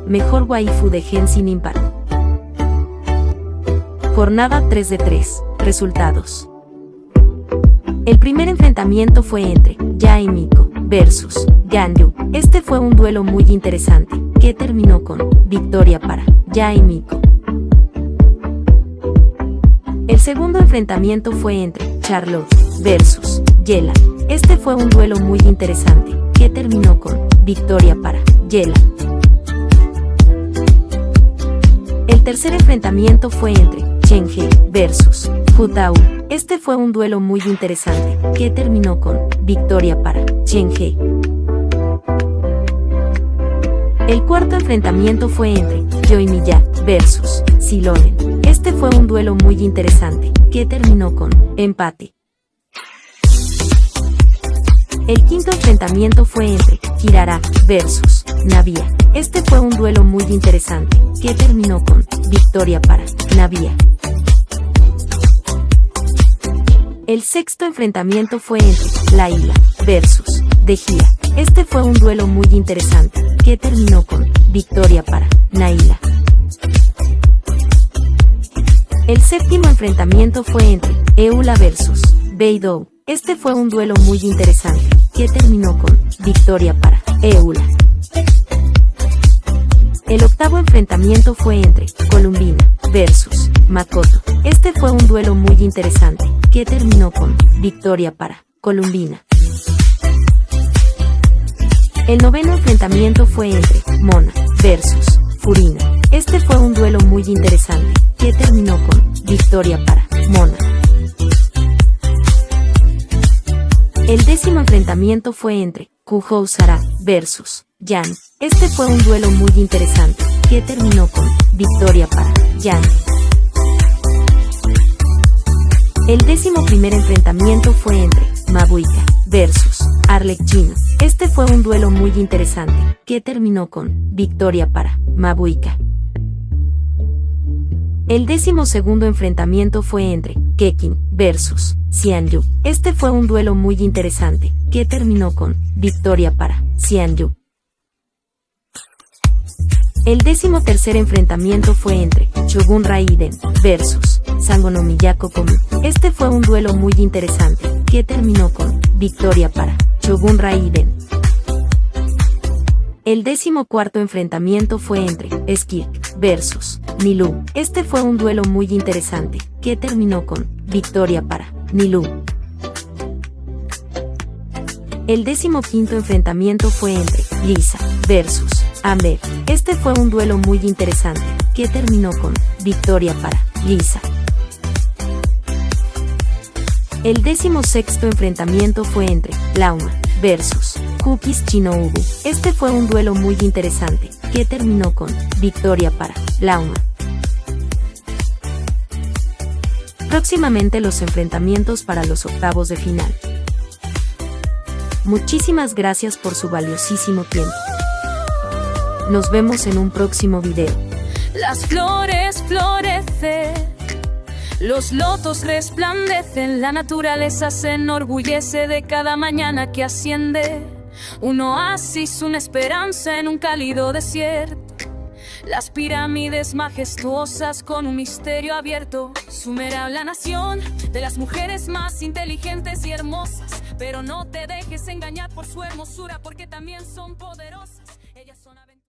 mejor waifu de Genshin Impact. Jornada 3 de 3. Resultados. El primer enfrentamiento fue entre Yae Miko versus Ganyu. Este fue un duelo muy interesante, que terminó con victoria para Yae Miko. El segundo enfrentamiento fue entre Charlotte versus Yela. Este fue un duelo muy interesante, que terminó con victoria para Yela. El tercer enfrentamiento fue entre Chenge versus Futao. Este fue un duelo muy interesante, que terminó con victoria para Chenge. El cuarto enfrentamiento fue entre Yoimiya versus Xilonen. Este fue un duelo muy interesante, que terminó con empate. El quinto enfrentamiento fue entre Kirara versus Navia. Este fue un duelo muy interesante, que terminó con victoria para Navia. El sexto enfrentamiento fue entre Layla versus Dejia. Este fue un duelo muy interesante, que terminó con victoria para Naila. El séptimo enfrentamiento fue entre Eula versus Beidou. Este fue un duelo muy interesante, que terminó con victoria para Eula. El octavo enfrentamiento fue entre Columbina versus Makoto. Este fue un duelo muy interesante, que terminó con victoria para Columbina. El noveno enfrentamiento fue entre Mona versus Furina. Este fue un duelo muy interesante, que terminó con victoria para Mona. El décimo enfrentamiento fue entre Kuhou Sara versus Yan. Este fue un duelo muy interesante, que terminó con victoria para Yan. El décimo primer enfrentamiento fue entre Mabuika versus Arlecchino. Este fue un duelo muy interesante, que terminó con victoria para Mabuika. El décimo segundo enfrentamiento fue entre Kekin versus Xianyu. Este fue un duelo muy interesante, que terminó con victoria para Xianyu. El décimo tercer enfrentamiento fue entre Shogun Raiden versus Sango no Miyako Komu. Este fue un duelo muy interesante, que terminó con victoria para Shogun Raiden. El décimo cuarto enfrentamiento fue entre Skirk versus Nilou. Este fue un duelo muy interesante, que terminó con victoria para Nilou. El décimo quinto enfrentamiento fue entre Lisa versus Amber. Este fue un duelo muy interesante, que terminó con victoria para Lisa. El décimo sexto enfrentamiento fue entre Lauma versus Cookies Shinobu. Este fue un duelo muy interesante, que terminó con victoria para Lauma. Próximamente los enfrentamientos para los octavos de final. Muchísimas gracias por su valiosísimo tiempo. Nos vemos en un próximo video. Las flores florecen, los lotos resplandecen, la naturaleza se enorgullece de cada mañana que asciende. Un oasis, una esperanza en un cálido desierto. Las pirámides majestuosas con un misterio abierto. Sumera la nación de las mujeres más inteligentes y hermosas. Pero no te dejes engañar por su hermosura, porque también son poderosas.